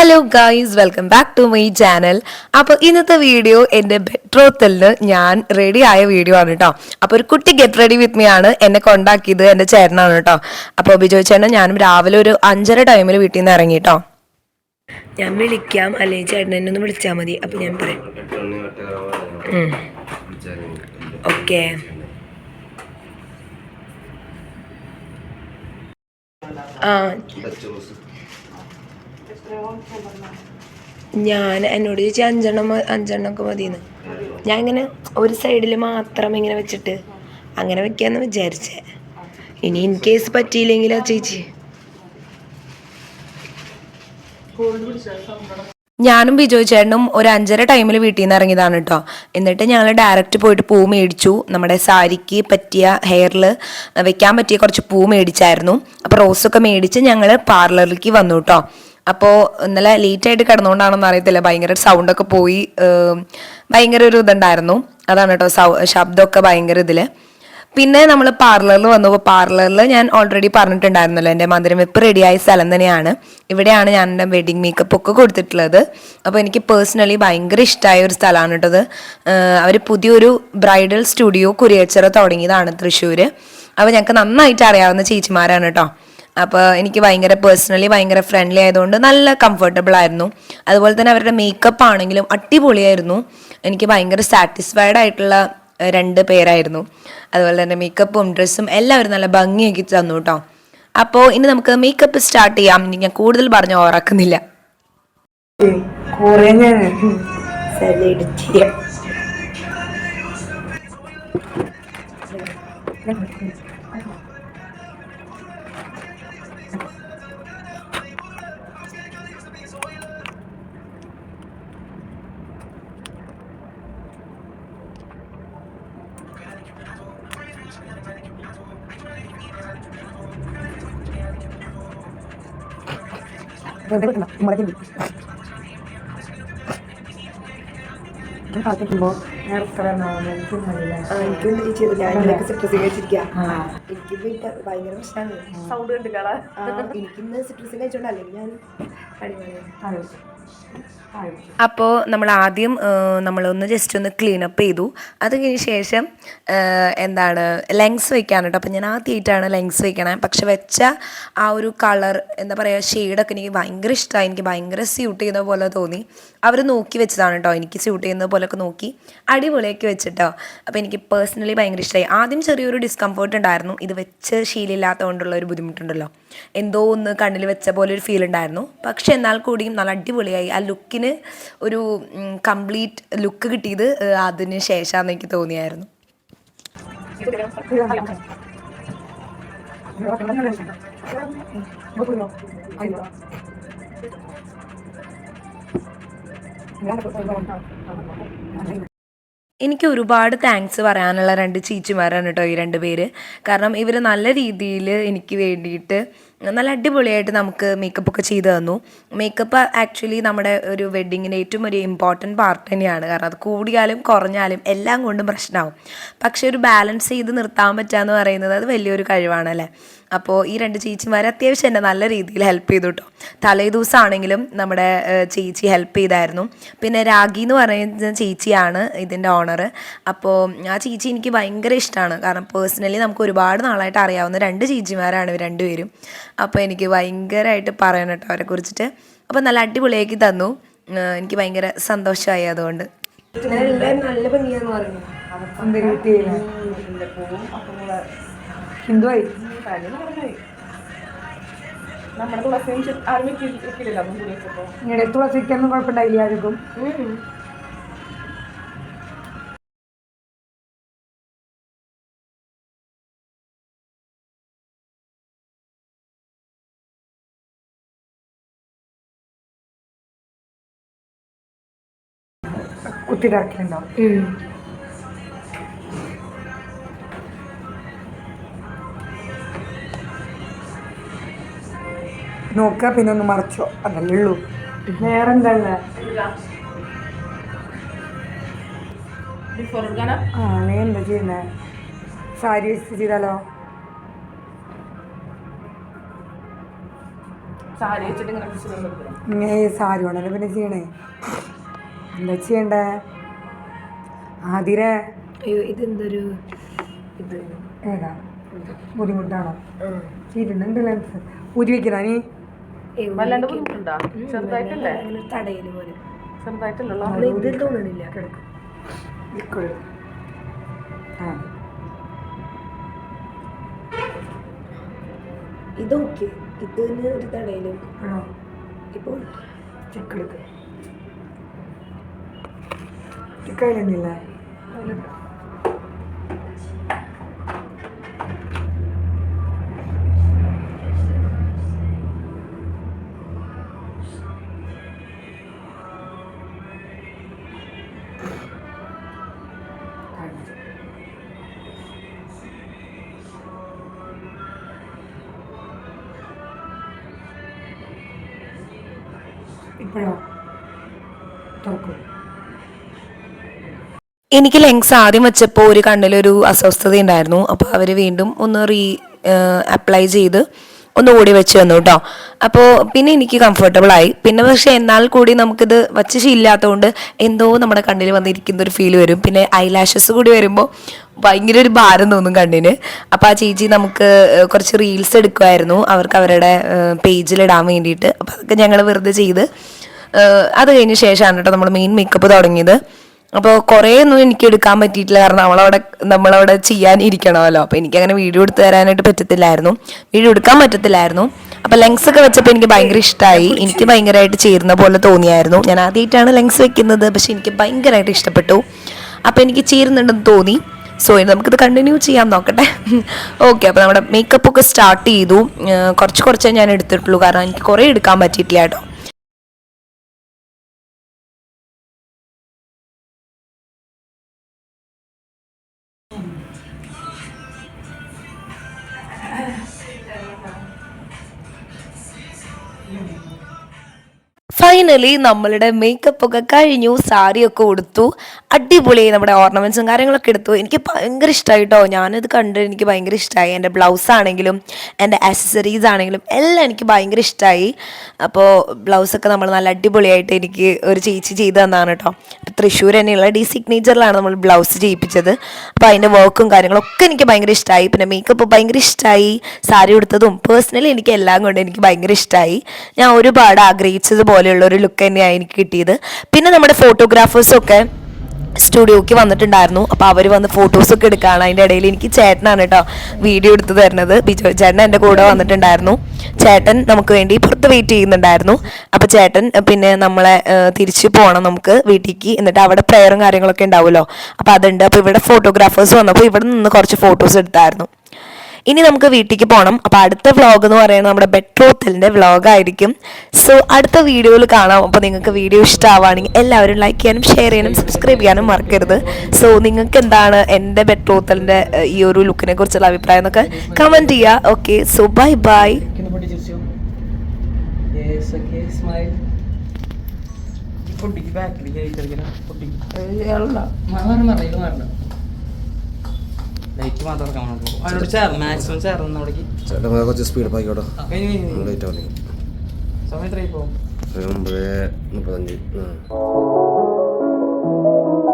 Hello guys, welcome back to my channel. അപ്പോൾ ഇന്നത്തെ video എൻ്റെ ബെഡ്റൂമിൽ ഞാൻ റെഡി ആയ വീഡിയോ ആണ് കേട്ടോ. അപ്പോൾ ഒരു കുട്ടി ഗെറ്റ് റെഡി വിത്ത് മീ ആണ് എന്നെ കൊണ്ടാക്കിയത് എൻ്റെ ചേട്ടനാണ് കേട്ടോ. അപ്പോൾ ബിജോ ചേട്ടൻ ഞാനും രാവിലെ ഒരു 5:30 ടൈമിൽ വീട്ടിൽ നിന്ന് ഇറങ്ങി കേട്ടോ. ഞാൻ വിളിക്കാം, അല്ലെങ്കിൽ ചേട്ടൻ എന്നെ ഒന്ന് വിളിച്ചാൽ മതി. അപ്പോൾ ഞാൻ പറയാം. ഓക്കെ. ഞാൻ എന്നോട് ചോദിച്ചാൽ അഞ്ചെണ്ണമൊക്കെ മതിയെന്ന്. ഞാൻ ഇങ്ങനെ ഒരു സൈഡിൽ മാത്രം ഇങ്ങനെ വെച്ചിട്ട് അങ്ങനെ വെക്കാന്ന് വിചാരിച്ചേ. ഇനി ഇൻ കേസ് പറ്റിയില്ലെങ്കിലോ ചേച്ചി. ഞാനും ബിജോ ചേട്ടനും ഒരു 5:30 ടൈമിൽ വീട്ടിൽ നിന്ന് ഇറങ്ങിയതാണ് കേട്ടോ. എന്നിട്ട് ഞങ്ങൾ ഡയറക്റ്റ് പോയിട്ട് പൂ മേടിച്ചു. നമ്മുടെ സാരിക്ക് പറ്റിയ ഹെയറിൽ വെക്കാൻ പറ്റിയ കുറച്ച് പൂ മേടിച്ചായിരുന്നു. അപ്പോൾ റോസൊക്കെ മേടിച്ച് ഞങ്ങൾ പാർലറിലേക്ക് വന്നു കേട്ടോ. അപ്പോൾ ഇന്നലെ ലേറ്റായിട്ട് കിടന്നുകൊണ്ടാണെന്ന് അറിയത്തില്ല, ഭയങ്കര സൗണ്ടൊക്കെ പോയി, ഭയങ്കര ഒരു ഇതുണ്ടായിരുന്നു. അതാണ് കേട്ടോ, ശബ്ദമൊക്കെ ഭയങ്കര ഇതിൽ. പിന്നെ നമ്മൾ പാർലറിൽ വന്നു. പാർലറിൽ ഞാൻ ഓൾറെഡി പറഞ്ഞിട്ടുണ്ടായിരുന്നല്ലോ, എൻ്റെ മന്ദിരം വെപ്പ് റെഡിയായ സ്ഥലം തന്നെയാണ്. ഇവിടെയാണ് ഞാൻ എൻ്റെ വെഡിങ് മേക്കപ്പ് ഒക്കെ കൊടുത്തിട്ടുള്ളത്. അപ്പോൾ എനിക്ക് പേഴ്സണലി ഭയങ്കര ഇഷ്ടമായ ഒരു സ്ഥലമാണ് കേട്ടത്. അവർ പുതിയൊരു ബ്രൈഡൽ സ്റ്റുഡിയോ കുരിയച്ചിറ തുടങ്ങിയതാണ് തൃശ്ശൂർ. അപ്പോൾ ഞങ്ങൾക്ക് നന്നായിട്ട് അറിയാവുന്ന ചേച്ചിമാരാണ് കേട്ടോ. അപ്പോൾ എനിക്ക് ഭയങ്കര പേഴ്സണലി ഭയങ്കര ഫ്രണ്ട്ലി ആയതുകൊണ്ട് നല്ല കംഫർട്ടബിൾ ആയിരുന്നു. അതുപോലെ തന്നെ അവരുടെ മേക്കപ്പ് ആണെങ്കിലും അടിപൊളിയായിരുന്നു. എനിക്ക് ഭയങ്കര സാറ്റിസ്ഫൈഡ് ആയിട്ടുള്ള 2 പേരായിരുന്നു. അതുപോലെ തന്നെ മേക്കപ്പും ഡ്രസ്സും എല്ലാവരും നല്ല ഭംഗിയാക്കി തന്നു കേട്ടോ. അപ്പോൾ ഇനി നമുക്ക് മേക്കപ്പ് സ്റ്റാർട്ട് ചെയ്യാം. ഞാൻ കൂടുതൽ പറഞ്ഞ് ഓർക്കുന്നില്ല. അപ്പോൾ നമ്മൾ ആദ്യം നമ്മളൊന്ന് ജസ്റ്റ് ഒന്ന് ക്ലീനപ്പ് ചെയ്തു. അത് കഴിഞ്ഞ ശേഷം എന്താണ് ലെങ്സ് വെക്കാൻ കേട്ടോ. അപ്പോൾ ഞാൻ ആദ്യമായിട്ടാണ് ലെങ്സ് വെക്കണേ. പക്ഷെ വെച്ച ആ ഒരു കളർ എന്താ പറയുക, ഷെയ്ഡൊക്കെ എനിക്ക് ഭയങ്കര ഇഷ്ടമായി. എനിക്ക് ഭയങ്കര സ്യൂട്ട് ചെയ്യുന്ന പോലെ തോന്നി. അവർ നോക്കി വെച്ചതാണ് കേട്ടോ, എനിക്ക് സ്യൂട്ട് ചെയ്യുന്ന പോലെയൊക്കെ നോക്കി അടിപൊളിയാക്കി വെച്ചിട്ടോ. അപ്പോൾ എനിക്ക് പേഴ്സണലി ഭയങ്കര ഇഷ്ടമായി. ആദ്യം ചെറിയൊരു ഡിസ്കംഫേർട്ട് ഉണ്ടായിരുന്നു, ഇത് വെച്ച് ശീലമില്ലാത്തത് കൊണ്ടുള്ള ഒരു ബുദ്ധിമുട്ടുണ്ടല്ലോ. എന്തോ ഒന്ന് കണ്ണിൽ വെച്ച പോലെ ഒരു ഫീൽ ഉണ്ടായിരുന്നു. പക്ഷെ എന്നാൽ കൂടിയും നല്ല അടിപൊളിയായി. ആ ലുക്കിന് ഒരു കംപ്ലീറ്റ് ലുക്ക് കിട്ടിയത് അതിന് ശേഷമാണെന്ന് എനിക്ക് തോന്നിയായിരുന്നു. എനിക്ക് ഒരുപാട് താങ്ക്സ് പറയാനുള്ള 2 ചേച്ചിമാരാണ് കേട്ടോ ഈ 2 പേര്. കാരണം ഇവർ നല്ല രീതിയിൽ എനിക്ക് വേണ്ടിയിട്ട് നല്ല അടിപൊളിയായിട്ട് നമുക്ക് മേക്കപ്പൊക്കെ ചെയ്ത് തന്നു. മേക്കപ്പ് ആക്ച്വലി നമ്മുടെ ഒരു വെഡ്ഡിങ്ങിന് ഏറ്റവും ഒരു ഇമ്പോർട്ടൻറ്റ് പാർട്ട് തന്നെയാണ്. കാരണം അത് കൂടിയാലും കുറഞ്ഞാലും എല്ലാം കൊണ്ടും പ്രശ്നമാവും. പക്ഷെ ഒരു ബാലൻസ് ചെയ്ത് നിർത്താൻ പറ്റുക എന്ന് പറയുന്നത് അത് വലിയൊരു കഴിവാണല്ലേ. അപ്പോൾ ഈ 2 ചേച്ചിമാർ അത്യാവശ്യം എന്നെ നല്ല രീതിയിൽ ഹെൽപ്പ് ചെയ്തു കേട്ടോ. തലേ ദിവസമാണെങ്കിലും നമ്മുടെ ചേച്ചി ഹെൽപ്പ് ചെയ്തായിരുന്നു. പിന്നെ രാഗി എന്ന് പറയുന്ന ചേച്ചിയാണ് ഇതിൻ്റെ ഓണർ. അപ്പോൾ ആ ചേച്ചി എനിക്ക് ഭയങ്കര ഇഷ്ടമാണ്. കാരണം പേഴ്സണലി നമുക്ക് ഒരുപാട് നാളായിട്ട് അറിയാവുന്ന 2 ചേച്ചിമാരാണ് ഇവർ 2 പേരും. അപ്പോൾ എനിക്ക് ഭയങ്കരമായിട്ട് പറയണം കേട്ടോ അവരെ കുറിച്ചിട്ട്. അപ്പോൾ നല്ല അടിപൊളിയാക്കി തന്നു. എനിക്ക് ഭയങ്കര സന്തോഷമായി. അതുകൊണ്ട് നല്ല ഭംഗിയാന്ന് പറഞ്ഞു. തുളസിക്കൊന്നും കുഴപ്പമുണ്ടായില്ല ആർക്കും. കുത്തിയിടാക്കിയിട്ടുണ്ടാവും. നോക്കുക, പിന്നെ ഒന്ന് മറച്ചോ, അതല്ലേ ഉള്ളൂ. വേറെന്താ നീ എന്താ ചെയ്യുന്നേ? സാരി ചെയ്താലോ? സാരി വെച്ചിട്ട് ഇങ്ങനെ പിടിച്ചിട്ടുണ്ടെടുക്കണം. ഇങ്ങനെ സാരി കൊണ്ടല്ലേ പിന്നെ ചെയ്യണേ. എന്താ ചെയ്യണ്ടേ ആതിരെ? അയ്യോ ഇതെന്തൊരു ഇത് ഏതാ ബുദ്ധിമുട്ടാണോ? ചെയ്തിട്ടുണ്ട് ലെൻസ് ഊരി വെക്കണ നീ? വല്ലാണ്ട് ബുദ്ധിമുട്ടുണ്ടോ? ചെറുതായിട്ടല്ലേ? തടയല് പോലെ ചെറുതായിട്ടല്ലോ. ഇതിൽ തോന്നണില്ല. ലിക്വിഡ് ഇതൊക്കെ ഇതിന് ഒരു തടയലും ആണോ? ഇപ്പോൾ ചിക്കെടുക്ക് ചിക്കയിലെണ്ണില്ലേ? ഇപ്പോഴോ തുറക്കും. എനിക്ക് ലെങ്സ് ആദ്യം വെച്ചപ്പോൾ ഒരു കണ്ണിലൊരു അസ്വസ്ഥത ഉണ്ടായിരുന്നു. അപ്പോൾ അവർ വീണ്ടും ഒന്ന് അപ്ലൈ ചെയ്ത് ഒന്നുകൂടി വെച്ച് തന്നു കേട്ടോ. അപ്പോൾ പിന്നെ എനിക്ക് കംഫർട്ടബിൾ ആയി. പിന്നെ പക്ഷേ എന്നാൽ കൂടി നമുക്കിത് വച്ച് ശീലമില്ലാത്തതുകൊണ്ട് എന്തോ നമ്മുടെ കണ്ണിൽ വന്നിരിക്കുന്ന ഒരു ഫീൽ വരും. പിന്നെ ഐലാഷസ് കൂടി വരുമ്പോൾ ഭയങ്കര ഒരു ഭാരം തോന്നും കണ്ണിന്. അപ്പോൾ ആ ചേച്ചി നമുക്ക് കുറച്ച് റീൽസ് എടുക്കുമായിരുന്നു അവർക്ക് അവരുടെ പേജിലിടാൻ വേണ്ടിയിട്ട്. അപ്പോൾ അതൊക്കെ ഞങ്ങൾ വെറുതെ ചെയ്ത് അത് കഴിഞ്ഞ ശേഷമാണ് കേട്ടോ നമ്മൾ മെയിൻ മേക്കപ്പ് തുടങ്ങിയത്. അപ്പോൾ കുറേ ഒന്നും എനിക്ക് എടുക്കാൻ പറ്റിയിട്ടില്ല, കാരണം നമ്മളവിടെ ചെയ്യാൻ ഇരിക്കണമല്ലോ. അപ്പോൾ എനിക്കങ്ങനെ വീഡിയോ എടുത്ത് തരാനായിട്ട് പറ്റത്തില്ലായിരുന്നു, വീഡിയോ എടുക്കാൻ പറ്റത്തില്ലായിരുന്നു. അപ്പോൾ ലെങ്സ് ഒക്കെ വെച്ചപ്പോൾ എനിക്ക് ഭയങ്കര ഇഷ്ടമായി, എനിക്ക് ഭയങ്കരമായിട്ട് ചേരുന്ന പോലെ തോന്നിയായിരുന്നു. ഞാൻ ആദ്യമായിട്ടാണ് ലെങ്സ് വെക്കുന്നത്, പക്ഷെ എനിക്ക് ഭയങ്കരമായിട്ട് ഇഷ്ടപ്പെട്ടു. അപ്പോൾ എനിക്ക് ചേരുന്നുണ്ടെന്ന് തോന്നി. സോ നമുക്കിത് കണ്ടിന്യൂ ചെയ്യാൻ നോക്കട്ടെ. ഓക്കെ, അപ്പോൾ നമ്മുടെ മേക്കപ്പ് ഒക്കെ സ്റ്റാർട്ട് ചെയ്തു. കുറച്ചേ ഞാൻ എടുത്തിട്ടുള്ളൂ, കാരണം എനിക്ക് കുറേ എടുക്കാൻ പറ്റിയിട്ടില്ല കേട്ടോ. ഫൈനലി നമ്മളുടെ മേക്കപ്പ് ഒക്കെ കഴിഞ്ഞു, സാരിയൊക്കെ കൊടുത്തു, അടിപൊളിയായി. നമ്മുടെ ഓർണമെൻറ്റ്സും കാര്യങ്ങളൊക്കെ എടുത്തു. എനിക്ക് ഭയങ്കര ഇഷ്ടമായി കേട്ടോ. ഞാനിത് കണ്ട് എനിക്ക് ഭയങ്കര ഇഷ്ടമായി. എൻ്റെ ബ്ലൗസ് ആണെങ്കിലും എൻ്റെ ആക്സസറീസ് ആണെങ്കിലും എല്ലാം എനിക്ക് ഭയങ്കര ഇഷ്ടമായി. അപ്പോൾ ബ്ലൗസൊക്കെ നമ്മൾ നല്ല അടിപൊളിയായിട്ട് എനിക്ക് ഒരു ചേച്ചി ചെയ്ത് തന്നതാണ് കേട്ടോ. തൃശ്ശൂർ തന്നെയുള്ള ഡി സിഗ്നേച്ചറിലാണ് നമ്മൾ ബ്ലൗസ് ചെയ്യിപ്പിച്ചത്. അപ്പോൾ അതിൻ്റെ വർക്കും കാര്യങ്ങളൊക്കെ എനിക്ക് ഭയങ്കര ഇഷ്ടമായി. പിന്നെ മേക്കപ്പ് ഭയങ്കര ഇഷ്ടമായി, സാരി ഉടുത്തതും പേഴ്സണലി എനിക്ക് എല്ലാം കൊണ്ട് എനിക്ക് ഭയങ്കര ഇഷ്ടമായി. ഞാൻ ഒരുപാട് ആഗ്രഹിച്ചതുപോലെ ഒരു ലുക്ക് തന്നെയാണ് എനിക്ക് കിട്ടിയത്. പിന്നെ നമ്മുടെ ഫോട്ടോഗ്രാഫേഴ്സൊക്കെ സ്റ്റുഡിയോക്ക് വന്നിട്ടുണ്ടായിരുന്നു. അപ്പോൾ അവർ വന്ന് ഫോട്ടോസൊക്കെ എടുക്കുകയാണ്. അതിൻ്റെ ഇടയിൽ എനിക്ക് ചേട്ടനാണ് കേട്ടോ വീഡിയോ എടുത്ത് തരുന്നത്. ബിജോ ചേട്ടൻ എൻ്റെ കൂടെ വന്നിട്ടുണ്ടായിരുന്നു. ചേട്ടൻ നമുക്ക് വേണ്ടി പുറത്ത് വെയിറ്റ് ചെയ്യുന്നുണ്ടായിരുന്നു. അപ്പോൾ ചേട്ടൻ പിന്നെ നമ്മളെ തിരിച്ച് പോകണം നമുക്ക് വീട്ടിലേക്ക്, എന്നിട്ട് അവിടെ പ്രെയറും കാര്യങ്ങളൊക്കെ ഉണ്ടാവുമല്ലോ, അപ്പോൾ അതുണ്ട്. അപ്പോൾ ഇവിടെ ഫോട്ടോഗ്രാഫേഴ്സ് വന്നപ്പോൾ ഇവിടെ നിന്ന് കുറച്ച് ഫോട്ടോസ് എടുത്തായിരുന്നു. ഇനി നമുക്ക് വീട്ടിലേക്ക് പോകണം. അപ്പോൾ അടുത്ത വ്ളോഗ് എന്ന് പറയുന്നത് നമ്മുടെ ബെട്രോത്തലിൻ്റെ വ്ളോഗായിരിക്കും. സോ അടുത്ത വീഡിയോയിൽ കാണാം. അപ്പോൾ നിങ്ങൾക്ക് വീഡിയോ ഇഷ്ടമാവുകയാണെങ്കിൽ എല്ലാവരും ലൈക്ക് ചെയ്യാനും ഷെയർ ചെയ്യാനും സബ്സ്ക്രൈബ് ചെയ്യാനും മറക്കരുത്. സോ നിങ്ങൾക്ക് എന്താണ് എൻ്റെ ബെട്രോത്തലിൻ്റെ ഈ ഒരു ലുക്കിനെ കുറിച്ചുള്ള അഭിപ്രായം എന്നൊക്കെ കമൻറ്റ് ചെയ്യുക. Okay, so bye bye. Light മാത്രം കാണാൻ പോകും. അതിനോട് ചേർന്ന് മാക്സിമം ചേർന്ന് അവിടേക്ക് ചേട്ടാ കുറച്ച് സ്പീഡ് ആയിക്കോട്ടെ. ലേറ്റ് ആവില്ലേ? സമയം എത്രയായി പോകും? 9:35.